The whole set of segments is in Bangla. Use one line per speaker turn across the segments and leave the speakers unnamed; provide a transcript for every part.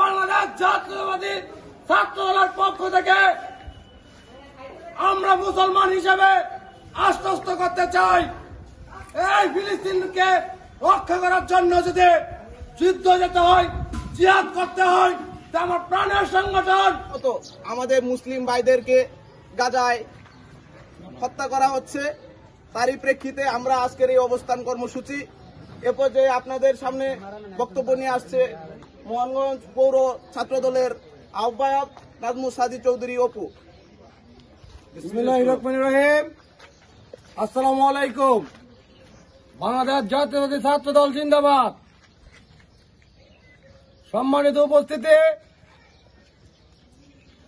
বাংলাদেশ জাতীয়তাবাদী ছাত্র দলের পক্ষ থেকে আমরা মুসলমান হিসেবে আশ্বস্ত করতে চাই, এই ফিলিস্তিনকে রক্ষা করার জন্য যদি যুদ্ধ যেতে হয়, জিহাদ করতে হয়, তা আমার প্রাণের সংগঠন
আমাদের মুসলিম ভাইদেরকে গাজায় হত্যা করা হচ্ছে। তারই প্রেক্ষিতে আমরা আজকের এই অবস্থান কর্মসূচি। এ পর্যায়ে আপনাদের সামনে বক্তব্য নিয়ে আসছে মোহনগঞ্জ পৌর ছাত্র দলের আহ্বায়ক নাজমুল সাদি চৌধুরী অপু।
বিসমিল্লাহির রহমানির রহিম। আসসালামু আলাইকুম। বাংলাদেশ জাতীয়তাবাদী ছাত্র দল জিন্দাবাদ। সম্মানিত উপস্থিতি,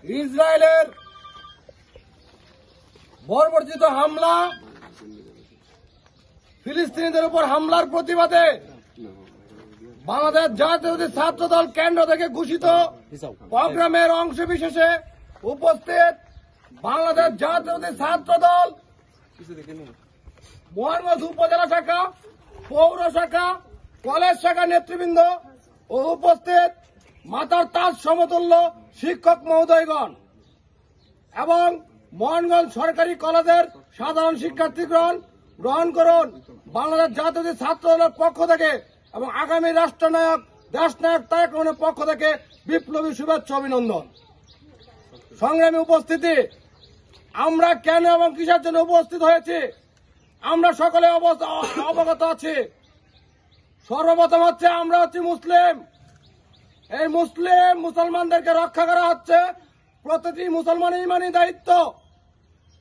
ইসরায়েলের বর্বরচিত হামলা, ফিলিস্তিনিদের উপর হামলার প্রতিবাদে বাংলাদেশ জাতীয়তাবাদী ছাত্র দল কেন্দ্র থেকে ঘোষিত প্রোগ্রামের অংশ বিশেষে উপস্থিত বাংলাদেশ জাতীয়তাবাদী ছাত্র দল মোহনগঞ্জ উপজেলা শাখা, পৌর শাখা, কলেজ শাখা নেতৃবৃন্দ ও উপস্থিত মাতার তাজ সমতুল্য শিক্ষক মহোদয়গণ এবং মোহনগঞ্জ সরকারি কলেজের সাধারণ শিক্ষার্থীগণ গ্রহণ করুন বাংলাদেশ জাতীয়তাবাদী ছাত্র দলের পক্ষ থেকে এবং আগামী রাষ্ট্রনায়ক দেশনায়ক তারেক রহমানের পক্ষ থেকে বিপ্লবী শুভেচ্ছা অভিনন্দন। সংগ্রামী উপস্থিতি, আমরা কেন এবং কিসের জন্য উপস্থিত হয়েছি আমরা সকলে অবগত আছি। সর্বপ্রথম হচ্ছে আমরা হচ্ছি মুসলিম। এই মুসলমানদেরকে রক্ষা করা হচ্ছে প্রতিটি মুসলমানের ইমানি দায়িত্ব।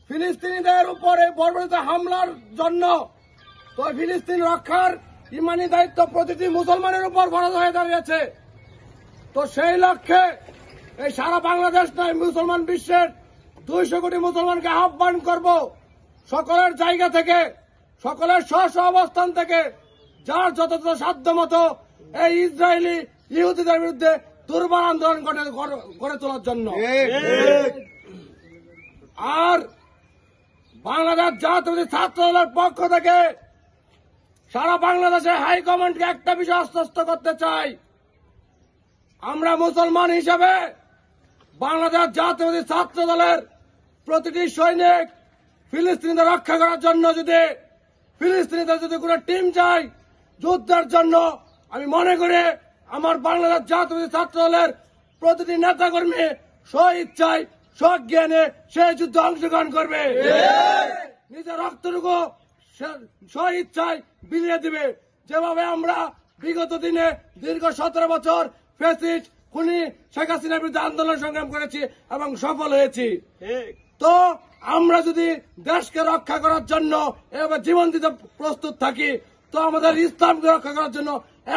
ফিলিস্তিনিদের উপরে বর্বরিত হামলার জন্য তো ফিলিস্তিন রক্ষার ইমানি দায়িত্ব প্রতিটি মুসলমানের উপর ফরজ হয়ে দাঁড়িয়েছে। তো সেই লক্ষ্যে এই সারা বাংলাদেশ নয়, মুসলমান বিশ্বের 200 কোটি মুসলমানকে আহ্বান করব, সকলের জায়গা থেকে, সকলের স্ব অবস্থান থেকে যার যত সাধ্য মতো এই ইসরায়েলি ইহুদিদের বিরুদ্ধে দুর্বার আন্দোলন গড়ে তোলার জন্য। আর বাংলাদেশ জাতীয়তাবাদী ছাত্র দলের পক্ষ থেকে সারা বাংলাদেশের হাইকমান্ডকে একটা বিষয় আশ্বস্ত করতে চাই, আমরা মুসলমান হিসেবে বাংলাদেশ জাতীয়তাবাদী ছাত্র দলের প্রতিটি সৈনিক ফিলিস্তিনিদের রক্ষা করার জন্য যদি ফিলিস্তিনিদের যদি কোনো টিম চাই যুদ্ধের জন্য, আমি মনে করি আমার বাংলাদেশ জাতীয়তাবাদী ছাত্র দলের প্রতিটি নেতাকর্মী স্ব-ইচ্ছায় স্বজ্ঞানে সেই যুদ্ধে অংশগ্রহণ করবে, নিজের রক্তটুকু স্ব-ইচ্ছায় বিলিয়ে দিবে। যেভাবে আমরা বিগত দিনে দীর্ঘ 17 বছর ফ্যাসিস্ট খুনি শেখ হাসিনার বিরুদ্ধে আন্দোলন সংগ্রাম করেছি এবং সফল হয়েছি, তো আমরা যদি দেশকে রক্ষা করার জন্য এভাবে জীবন দিতে প্রস্তুত থাকি, তো আমাদের ইসলামকে রক্ষা করার জন্য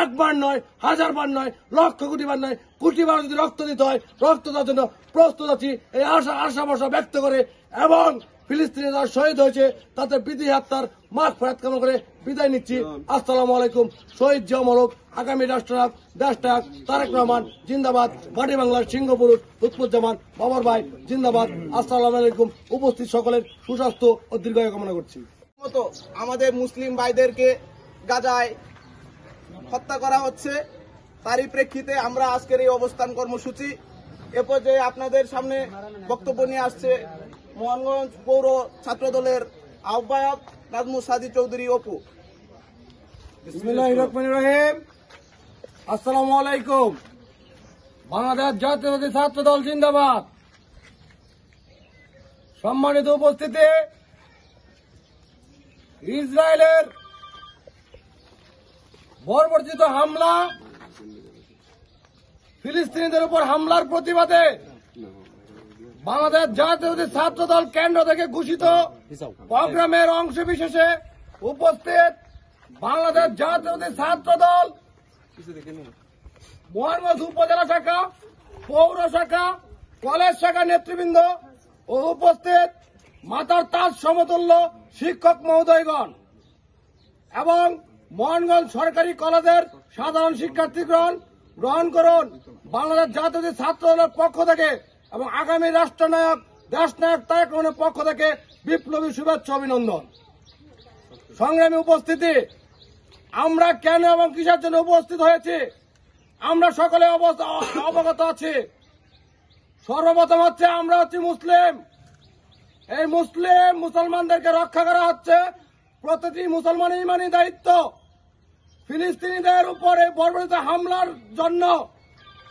একবার নয়, হাজারবার নয়, লক্ষ কোটিবার নয়, কোটিবার যদি রক্ত দিতে হয় রক্ত দেওয়ার জন্য প্রস্তুত আছি, এই আশা ভরসা ব্যক্ত করে এবং ফিলিস্তিনি যারা শহীদ হয়েছে তাদের বিধি হত্যার মাগফিরাত কামনা করে বিদায় নিচ্ছি। আসসালামু আলাইকুম। শহীদ জিয়া মোরক, আগামী রাষ্ট্রনায়ক দেশনায়ক তারেক রহমান জিন্দাবাদ। মাটি বাংলার সিংহপুরুষ লুৎফুজ্জামান বাবর ভাই জিন্দাবাদ। আসসালামু আলাইকুম। উপস্থিত সকলের সুস্বাস্থ্য ও দীর্ঘায়ু কামনা করছি।
আমাদের মুসলিম ভাইদেরকে গাজায় হত্যা করা হচ্ছে, তারই প্রেক্ষিতে আমরা আজকের এই অবস্থান কর্মসূচি। এ পর্যায়ে আপনাদের সামনে বক্তব্য নিয়ে আসছে মোহনগঞ্জ পৌর ছাত্র দলের আহ্বায়ক নাজমুল সাদি চৌধুরী অপু।
বিসমিল্লাহির রহমানির রহিম। আসসালামু আলাইকুম। বাংলাদেশ জাতীয়তাবাদী ছাত্র দল জিন্দাবাদ। সম্মানিত উপস্থিতি, ইসরায়েলের বর্বরচিত হামলা, ফিলিস্তিনিদের উপর হামলার প্রতিবাদে বাংলাদেশ জাতীয়তাবাদী ছাত্র দল কেন্দ্র থেকে ঘোষিত প্রোগ্রামের অংশ বিশেষে উপস্থিত বাংলাদেশ জাতীয়তাবাদী ছাত্র দল মোহনগঞ্জ উপজেলা শাখা, পৌর শাখা, কলেজ শাখা নেতৃবৃন্দ ও উপস্থিত মাতার তাজ সমতুল্য শিক্ষক মহোদয়গণ এবং মোহনগঞ্জ সরকারি কলেজের সাধারণ শিক্ষার্থীগণ গ্রহণ করুন বাংলাদেশ জাতীয়তাবাদী ছাত্র দলের পক্ষ থেকে এবং আগামী রাষ্ট্রনায়ক দেশনায়ক তারেক রহমানের পক্ষ থেকে বিপ্লবী শুভেচ্ছা অভিনন্দন। সংগ্রামী উপস্থিতি, আমরা কেন এবং কিসের জন্য উপস্থিত হয়েছি আমরা সকলে অবগত আছি। সর্বপ্রথম হচ্ছে আমরা হচ্ছি মুসলিম। এই মুসলমানদেরকে রক্ষা করা হচ্ছে প্রতিটি মুসলমানের ইমানি দায়িত্ব। ফিলিস্তিনিদের উপরে বর্বরিত হামলার জন্য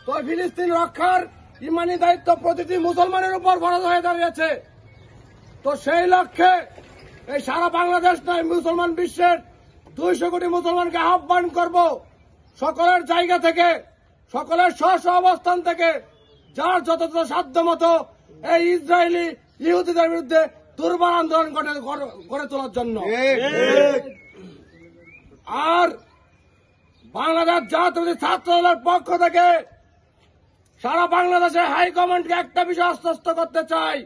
তো ফিলিস্তিন রক্ষার ইমানি দায়িত্ব প্রতিটি মুসলমানের উপর ফরজ হয়ে দাঁড়িয়েছে। তো সেই লক্ষ্যে এই সারা বাংলাদেশ নয়, মুসলমান বিশ্বের 200 কোটি মুসলমানকে আহ্বান করব, সকলের জায়গা থেকে, সকলের স্ব অবস্থান থেকে যার যত সাধ্য মতো এই ইসরায়েলি ইহুদিদের বিরুদ্ধে দুর্বার আন্দোলন গড়ে তোলার জন্য। আর বাংলাদেশ জাতীয় ছাত্র দলের পক্ষ থেকে সারা বাংলাদেশের হাইকমান্ডকে একটা বিষয় আশ্বস্ত করতে চাই,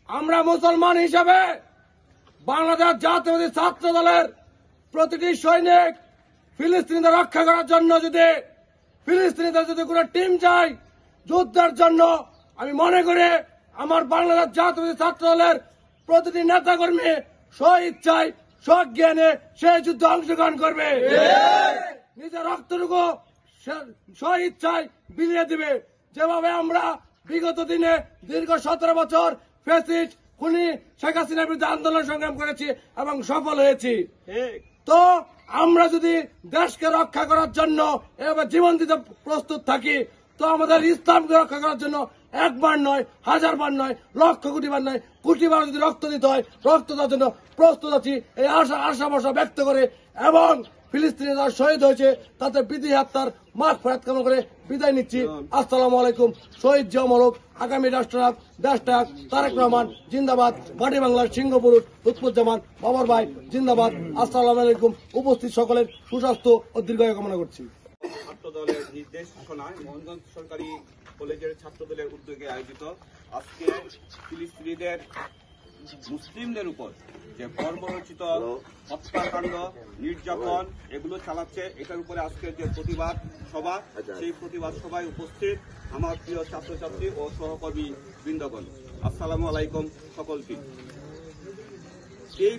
আমরা মুসলমান হিসাবে বাংলাদেশ জাতীয় ছাত্র দলের প্রতিটি সৈনিক ফিলিস্তিনিদের রক্ষা করার জন্য ফিলিস্তিনিদের যদি কোনো টিম চাই যুদ্ধের জন্য, আমি মনে করি আমার বাংলাদেশ জাতীয় ছাত্র দলের প্রতিটি নেতাকর্মী স্ব-ইচ্ছায় স্বজ্ঞানে সেই যুদ্ধে অংশগ্রহণ করবে, নিজের রক্তটুকু স্ব-ইচ্ছায় বিলিয়ে দিবে। যেভাবে আমরা বিগত দিনে দীর্ঘ 17 বছর ফ্যাসিস্ট খুনি শেখ হাসিনার বিরুদ্ধে আন্দোলন সংগ্রাম করেছি এবং সফল হয়েছি, তো আমরা যদি দেশকে রক্ষা করার জন্য এভাবে জীবন দিতে প্রস্তুত থাকি, তো আমাদের ইসলামকে রক্ষা করার জন্য একবার নয়, হাজারবার নয়, লক্ষ কোটিবার নয়, কোটিবার যদি রক্ত দিতে হয় রক্ত দেওয়ার জন্য প্রস্তুত আছি, এই আশা ব্যক্ত করে এবং ফিলিস্তিনে যারা শহীদ হয়েছে তাদের বিধি হত্যার মাগফিরাত কামনা করে বিদায় নিচ্ছি। আসসালামু আলাইকুম। শহীদ জিয়া মোরক, আগামী রাষ্ট্রনায়ক দেশটাক তারেক রহমান জিন্দাবাদ, মাটি বাংলার সিংহপুরুষ লুৎফুজ্জামান বাবর ভাই জিন্দাবাদ। আসসালামু আলাইকুম। উপস্থিত সকলের সুস্বাস্থ্য ও দীর্ঘায়ু কামনা করছি।
ছাত্র দলের নির্দেশনায় মোহনগঞ্জ সরকারি কলেজের ছাত্র দলের উদ্যোগে আয়োজিত আজকে ফিলিস্তিনিদের মুসলিমদের উপর যে বর্বরচিত হত্যাকাণ্ড, নির্যাতন এগুলো চালাচ্ছে, এটার উপরে আজকে যে প্রতিবাদ সভা, সেই প্রতিবাদ সভায় উপস্থিত আমার প্রিয় ছাত্রছাত্রী ও সহকর্মী বৃন্দগণ, আসসালামু আলাইকুম সকলকে। এই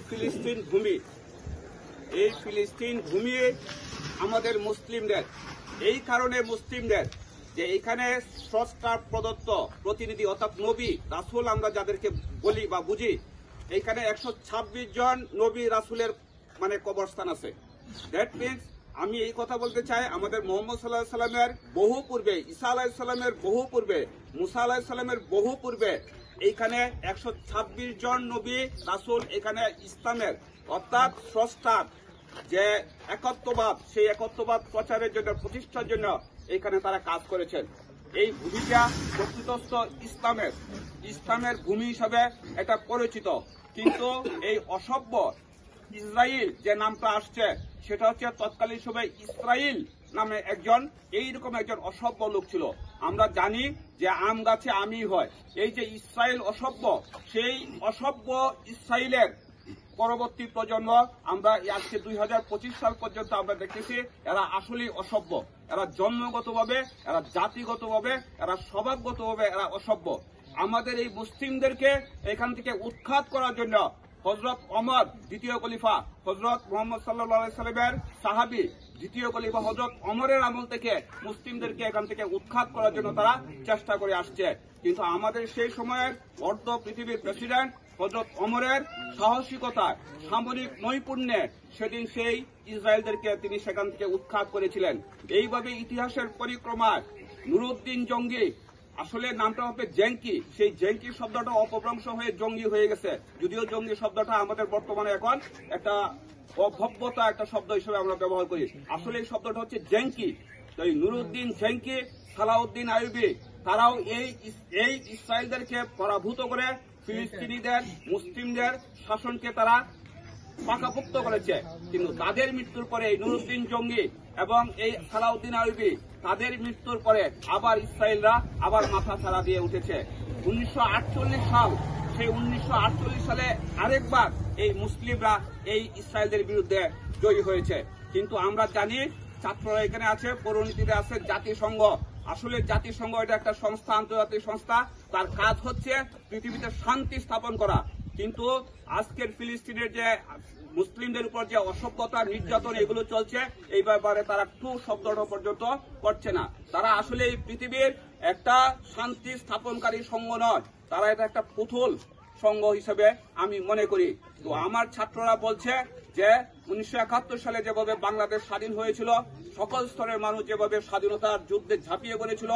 ফিলিস্তিন ভূমি আমাদের মুসলিমদের, এই কারণে মুসলিমদের যে এইখানে স্রষ্টা প্রদত্ত প্রতিনিধি অর্থাৎ নবী রাসূল আমরা যাদেরকে বলি বা বুঝি, এইখানে 126 জন নবী রাসূলের মানে কবরস্থান আছে। দ্যাট মিনস আমি এই কথা বলতে চাই, আমাদের মোহাম্মদ সাল্লাল্লাহু আলাইহি সাল্লামের বহু পূর্বে, ঈসা আলাইহিস সালামের বহু পূর্বে, মুসা আলাইহিস সালামের বহু পূর্বে এইখানে 126 জন নবী রাসূল এখানে ইসলামের অর্থাৎ স্রষ্টার যে একত্ববাদ, সেই একত্ববাদ প্রচারের জন্য, প্রতিষ্ঠার জন্য এখানে তারা কাজ করেছেন। এই ভূমিটা প্রকৃতস্থ ইসলামের ভূমি হিসাবে এটা পরিচিত, কিন্তু এই অসভ্য ইসরায়েল যে নামটা আসছে সেটা হচ্ছে তৎকালীন সময় ইসরায়েল নামে এইরকম একজন অসভ্য লোক ছিল। আমরা জানি যে আম গাছে আমই হয়, এই যে ইসরায়েল অসভ্য, সেই অসভ্য ইসরায়েলের পরবর্তী প্রজন্ম আমরা আজকে 2025 সাল পর্যন্ত আমরা দেখতেছি এরা আসলেই অসভ্য, এরা জন্মগতভাবে, এরা জাতিগতভাবে, এরা স্বভাবগতভাবে এরা অসভ্য। আমাদের এই মুসলিমদেরকে এখান থেকে উৎখাত করার জন্য হযরত ওমর দ্বিতীয় খলিফা, হযরত মুহাম্মদ সাল্লাল্লাহু আলাইহি সাল্লামের সাহাবী দ্বিতীয় খলিফা হযরত ওমরের আমল থেকে মুসলিমদেরকে এখান থেকে উৎখাত করার জন্য তারা চেষ্টা করে আসছে। কিন্তু আমাদের সেই সময়ের অর্ধ পৃথিবীর প্রেসিডেন্ট হযরত ওমরের সাহসিকতা, সামরিক নৈপুণ্যে সেদিন সেই ইসরায়েলদেরকে তিনি সেখান থেকে উৎখাত করেছিলেন। এইভাবে ইতিহাসের পরিক্রমায় নুরুদ্দিন জঙ্গি, আসলে নামটা হবে জেঙ্কি, সেই জেঙ্কি শব্দটা অপভ্রংশ হয়ে জঙ্গি হয়ে গেছে, যদিও জঙ্গি শব্দটা আমাদের বর্তমানে এখন একটা অভব্যতা একটা শব্দ হিসেবে আমরা ব্যবহার করি। আসলে এই শব্দটা হচ্ছে জেঙ্কি। তো এই নুরুদ্দিন জেঙ্কি, সালাউদ্দিন আইয়ুবী, তারাও এই ইসরায়েলদেরকে পরাভূত করে ফিলিস্তিনিদের, মুসলিমদের শাসনকে তারা পাকাপোক্ত করেছে। কিন্তু তাদের মৃত্যুর পরে এই নুরুদ্দিন জঙ্গি এবং এই সালাউদ্দিন আইয়ুবী, তাদের মৃত্যুর পরে আবার ইসরায়েলরা আবার মাথা ছাড়া দিয়ে উঠেছে। 1948 সাল, সেই 1948 সালে আরেকবার এই মুসলিমরা এই ইসরায়েলদের বিরুদ্ধে জয়ী হয়েছে। কিন্তু আমরা জানি ছাত্ররা এখানে আছে, পৌরনীতিতে আছে জাতিসংঘ। আসলে জাতিসংঘ এটা একটা সংস্থা, আন্তর্জাতিক সংস্থা, তার কাজ হচ্ছে পৃথিবীতে শান্তি স্থাপন করা। কিন্তু আজকের ফিলিস্তিনের মুসলিমদের উপর যে অসভ্যতা নির্যাতন এগুলো চলছে এই ব্যাপারে তারা টু শব্দটা পর্যন্ত করছে না। তারা আসলে এই পৃথিবীর একটা শান্তি স্থাপনকারী সংঘ নয়, তারা এটা একটা পুতুল সংঘ হিসেবে আমি মনে করি। তো আমার ছাত্ররা বলছে যে 1971 সালে যেভাবে বাংলাদেশ স্বাধীন হয়েছিল, সকল স্তরের মানুষ যেভাবে স্বাধীনতার যুদ্ধে ঝাঁপিয়ে পড়েছিল,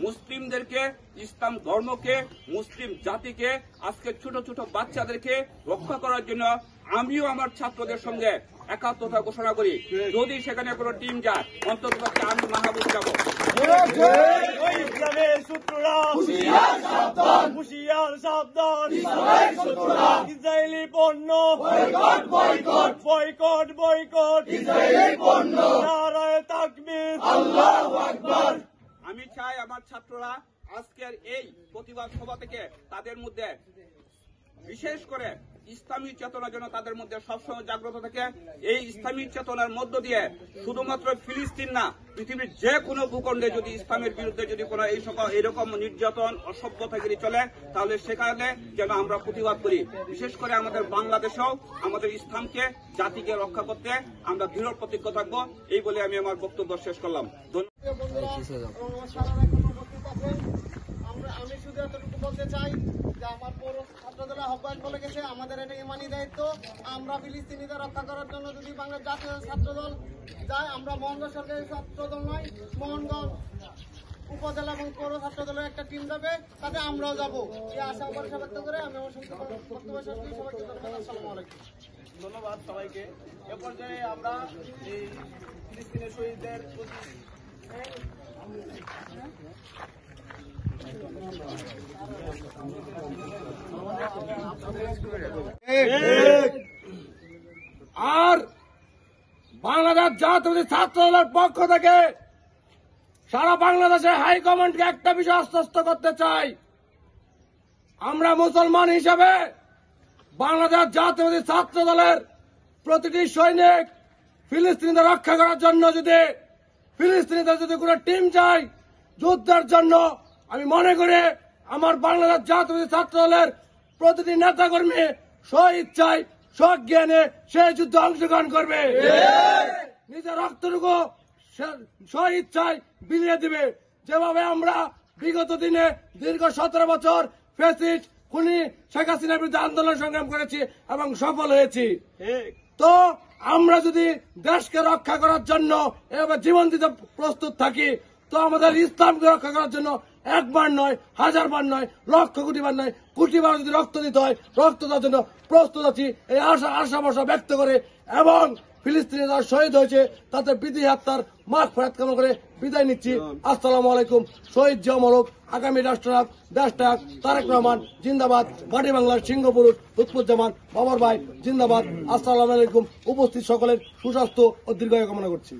মুসলিমদেরকে, ইসলাম ধর্মকে, মুসলিম জাতিকে, আজকে ছোট ছোট বাচ্চাদেরকে রক্ষা করার জন্য আমিও আমার ছাত্রদের সঙ্গে একাত্মতা ঘোষণা করি। যদি সেখানে কোনো টিম যায়, অন্তত আমি মাহবুব যাব।
ইসলামের শত্রুরা হুঁশিয়ার সাবধান, ইসরায়েলি পণ্য বয়কট বয়কট, নারায়ে তাকবীর, আল্লাহু আকবার।
আমি চাই আমার ছাত্ররা আজকের এই প্রতিবাদ সভা থেকে তাদের মধ্যে বিশেষ করে ইসলামী চেতনা যেন তাদের মধ্যে সবসময় জাগ্রত থাকে। এই ইসলামী চেতনার মধ্য দিয়ে শুধুমাত্র ফিলিস্তিন না, পৃথিবীর যে কোনো ভূখণ্ডে যদি ইসলামের বিরুদ্ধে যদি কোনো এই সকল এরকম নির্যাতন অসভ্যতাগিরি চলে, তাহলে সেখানে যেন আমরা প্রতিবাদ করি। বিশেষ করে আমাদের বাংলাদেশেও আমাদের ইসলামকে, জাতিকে রক্ষা করতে আমরা দৃঢ় প্রতিজ্ঞ থাকবো। এই বলে আমি আমার বক্তব্য শেষ করলাম।
আমি শুধু এতটুকু বলতে চাই যে আমার পৌর ছাত্রদলের আহ্বায়ক বলে গেছে, আমাদের এটা ইমানি দায়িত্ব। আমরা ফিলিস্তিনিদের রক্ষা করার জন্য যদি বাংলাদেশ জাতীয় ছাত্রদল যায়, আমরা মোহনগঞ্জ সরকারি ছাত্রদল নয়, মোহনগঞ্জ উপজেলা এবং পৌর ছাত্রদলের একটা টিম যাবে, তাতে আমরাও যাবো। এই আশা ভরসা ব্যক্ত করে আমি আমার বক্তব্য শেষ করি। সবাইকে ধন্যবাদ। আসসালামু আলাইকুম।
ধন্যবাদ সবাইকে। এ পর্যায়ে আমরা এই ফিলিস্তিনের শহীদদের
আর বাংলাদেশ জাতীয় ছাত্রদলের পক্ষ থেকে সারা বাংলাদেশের হাইকমান্ডকে একটা বিষয় আশ্বস্ত করতে চাই, আমরা মুসলমান হিসেবে বাংলাদেশ জাতীয় ছাত্রদলের প্রতিটি সৈনিক ফিলিস্তিনিদের রক্ষা করার জন্য ফিলিস্তিনিদের যদি কোনো টিম যায় যুদ্ধের জন্য, আমি মনে করি আমার বাংলাদেশ জাতীয় ছাত্রদলের প্রতিটি নেতাকর্মী স্বইচ্ছায় স্বজ্ঞানে সেই যুদ্ধে অংশগ্রহণ করবে, নিজের রক্তটুকু স্বইচ্ছায় বিলিয়ে দিবে। যেভাবে আমরা বিগত দিনে দীর্ঘ 17 বছর ফ্যাসিস্ট খুনি শেখ হাসিনার বিরুদ্ধে আন্দোলন সংগ্রাম করেছি এবং সফল হয়েছি, তো আমরা যদি দেশকে রক্ষা করার জন্য এভাবে জীবন দিতে প্রস্তুত থাকি, তো আমাদের ইসলামকে রক্ষা করার জন্য একবার নয়, হাজারবার নয়, লক্ষ কোটিবার নয়, কোটিবার যদি রক্ত দিতে হয়, রক্ত দেওয়ার জন্য প্রস্তুত আছি, এই আশা ভরসা ব্যক্ত করে এবং ফিলিস্তিনে যারা শহীদ হয়েছে তাদের বিধি হত্যার মাগফিরাত কামনা করে বিদায় নিচ্ছি। আসসালামু আলাইকুম। শহীদ জিয়া মোরক, আগামী রাষ্ট্রনায়ক, দেশনায়ক তারেক রহমান জিন্দাবাদ। মাটি বাংলার সিংহপুরুষ লুৎফুজ্জামান বাবর ভাই জিন্দাবাদ। আসসালামু আলাইকুম। উপস্থিত সকলের সুস্বাস্থ্য ও দীর্ঘায়ু কামনা করছি।